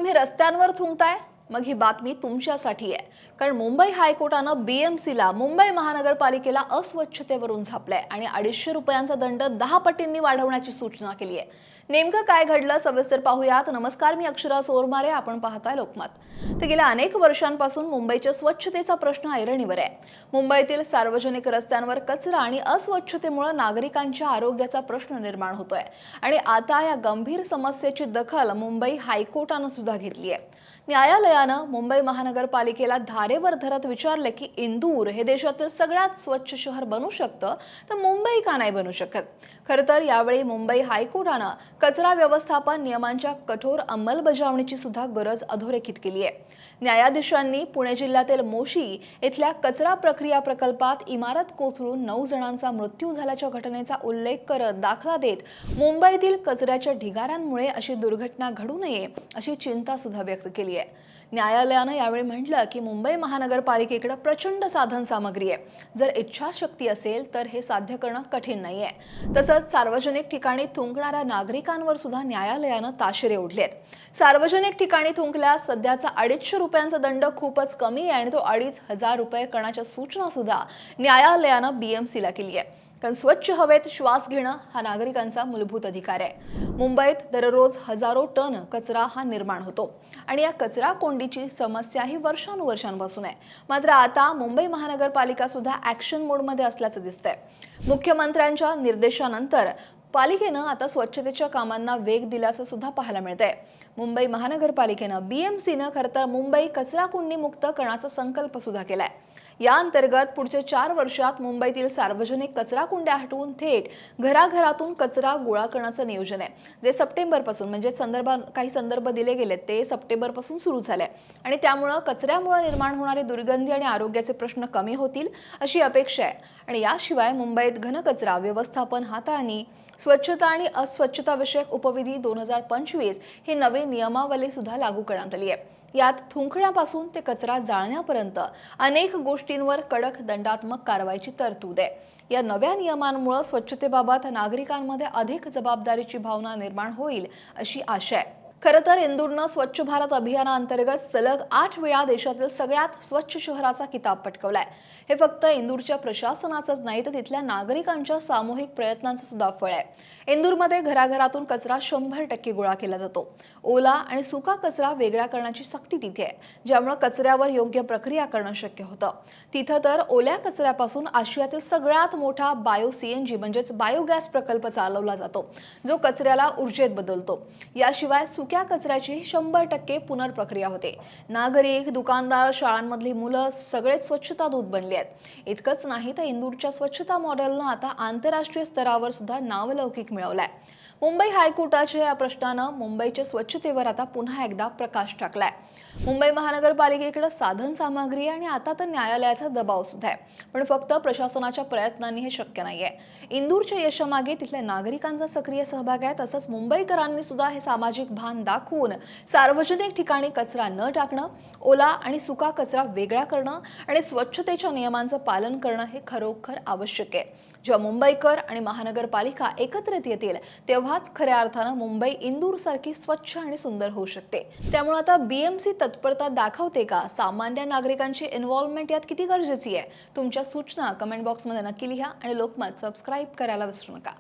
तुम्ही रस्त्यांवर थुंकताय, मग ही बातमी तुमच्यासाठी आहे. कारण मुंबई हायकोर्टानं बीएमसीला मुंबई महानगरपालिकेला अस्वच्छतेवरून झापलंय आणि 250 रुपयांचा दंड 10 पटींनी वाढवण्याची सूचना केली आहे. नेमकं काय घडलं सविस्तर पाहूयात. नमस्कार, मी अक्षरा चोरमारे, आपण पाहताय लोकमत. तर गेल्या अनेक वर्षांपासून मुंबईच्या स्वच्छतेचा प्रश्न ऐरणीवर आहे. मुंबईतील सार्वजनिक रस्त्यांवर कचरा आणि अस्वच्छतेमुळे नागरिकांच्या आरोग्याचा प्रश्न निर्माण होतोय आणि आता या गंभीर समस्येची दखल मुंबई हायकोर्टानं सुद्धा घेतली आहे. न्यायालयानं मुंबई महानगरपालिकेला धारेवर धरत विचारले की इंदूर हे देशातील सगळ्यात स्वच्छ शहर बनू शकतं, तर मुंबई का नाही बनू शकत. खरं तर यावेळी मुंबई हायकोर्टानं कचरा व्यवस्थापन नियमांच्या कठोर अंमलबजावणीची सुद्धा गरज अधोरेखित केली आहे. न्यायाधीशांनी पुणे जिल्ह्यातील मोशी इथल्या कचरा प्रक्रिया प्रकल्पात इमारत कोसळून 9 जणांचा मृत्यू झाल्याच्या घटनेचा उल्लेख करत दाखला देत मुंबईतील कचऱ्याच्या ढिगाऱ्यांमुळे अशी दुर्घटना घडू नये अशी चिंता सुद्धा व्यक्त केली आहे. न्यायालयानं यावेळी म्हटलं की मुंबई महानगरपालिकेकडे प्रचंड साधन सामग्री आहे. जर इच्छाशक्ती असेल तर हे साध्य करणं कठीण नाहीये. तसंच सार्वजनिक ठिकाणी थुंकणाऱ्या नागरिकांवर सुद्धा न्यायालयानं ताशेरे ओढलेत. सार्वजनिक ठिकाणी थुंकल्यास सध्याचा 250 रुपयांचा दंड खूपच कमी आहे आणि तो 2500 रुपये करण्याच्या सूचना सुद्धा न्यायालयानं बीएमसीला केली आहे. कारण स्वच्छ हवेत श्वास घेणं हा नागरिकांचा मूलभूत अधिकार आहे. मुंबईत दररोज हजारो टन कचरा हा निर्माण होतो आणि या कचरा कोंडीची समस्या ही वर्षानुवर्षांपासून आहे. मात्र आता मुंबई महानगरपालिका सुद्धा ॲक्शन मोडमध्ये असल्याचं दिसतंय. मुख्यमंत्र्यांच्या निर्देशानंतर पालिकेनं आता स्वच्छतेच्या कामांना वेग दिल्याचं सुद्धा पाहायला मिळतंय. मुंबई महानगरपालिकेनं बीएमसीनं खरं तर मुंबई कचरा कुंडी मुक्त करण्याचा संकल्प सुद्धा केलाय. या अंतर्गत पुढच्या 4 वर्षात मुंबईतील सार्वजनिक कचरा कुंड्या हटवून थेट घराघरातून कचरा गोळा करण्याचं नियोजन आहे. जे सप्टेंबरपासून म्हणजे काही संदर्भ दिले गेले ते सप्टेंबरपासून सुरू झाले आणि त्यामुळे कचऱ्यामुळे निर्माण होणारे दुर्गंधी आणि आरोग्याचे प्रश्न कमी होतील अशी अपेक्षा आहे. आणि याशिवाय मुंबईत घनकचरा व्यवस्थापन हाताळणी, स्वच्छता आणि अस्वच्छता विषयक उपविधी 2025 ही नवी नियमावली सुद्धा लागू करण्यात आली आहे. यात थुंकण्यापासून ते कचरा जाळण्यापर्यंत अनेक गोष्टींवर कडक दंडात्मक कारवाईची तरतूद आहे. या नव्या नियमांमुळे स्वच्छतेबाबत नागरिकांमध्ये अधिक जबाबदारीची भावना निर्माण होईल अशी आशा आहे. खरं तर इंदूरनं स्वच्छ भारत अभियानाअंतर्गत सलग 8 वेळा देशातील सगळ्यात स्वच्छ शहराचा किताब पटकावलाय. हे फक्त इंदूरच्या प्रशासनाचंच नाही तर तिथल्या नागरिकांच्या सामूहिक प्रयत्नांचं सुद्धा फळ आहे. इंदूरमध्ये घराघरातून कचरा 100% गोळा केला जातो. ओला आणि सुका कचरा वेगळा करण्याची सक्ती तिथे आहे, ज्यामुळे कचऱ्यावर योग्य प्रक्रिया करणं शक्य होतं. तिथं तर ओल्या कचऱ्यापासून आशियातील सगळ्यात मोठा बायो-सीएनजी म्हणजेच बायोगॅस प्रकल्प चालवला जातो, जो कचऱ्याला ऊर्जेत बदलतो. याशिवाय सुक्या कचऱ्याची 100% पुनर्प्रक्रिया होते. नागरिक, दुकानदार, शाळांमधली मुलं सगळेच स्वच्छता दूत बनले आहेत. इतकंच नाही तर इंदूरच्या स्वच्छता मॉडेलनं आता आंतरराष्ट्रीय स्तरावर सुद्धा नावलौकिक मिळवलाय. मुंबई हायकोर्टाच्या या प्रश्नानं मुंबईच्या स्वच्छतेवर आता पुन्हा एकदा प्रकाश टाकलाय. मुंबई महानगरपालिकेकडे साधन सामग्री आणि आता तर न्यायालयाचा दबाव सुद्धा आहे. पण फक्त प्रशासनाच्या प्रयत्नांनी हे शक्य नाहीये. इंदूरच्या यशामागे तिथल्या नागरिकांचा सक्रिय सहभाग आहे. तसंच मुंबईकरांनी सुद्धा हे सामाजिक भान दाखवून सार्वजनिक ठिकाणी कचरा न टाकणं, ओला आणि सुका कचरा वेगळा करणं आणि स्वच्छतेच्या नियमांचं पालन करणं हे खरोखर आवश्यक आहे. जेव्हा मुंबईकर आणि महानगरपालिका एकत्रित येतील तेव्हाच खऱ्या अर्थानं मुंबई इंदूर सारखी स्वच्छ आणि सुंदर होऊ शकते. त्यामुळे आता बीएमसी तत्परता दाखवते का? सामान्य नागरिकांची इन्व्हॉल्वमेंट यात किती गरजेची आहे? तुमच्या सूचना कमेंट बॉक्समध्ये नक्की लिहा आणि लोकमत सबस्क्राईब करायला विसरू नका.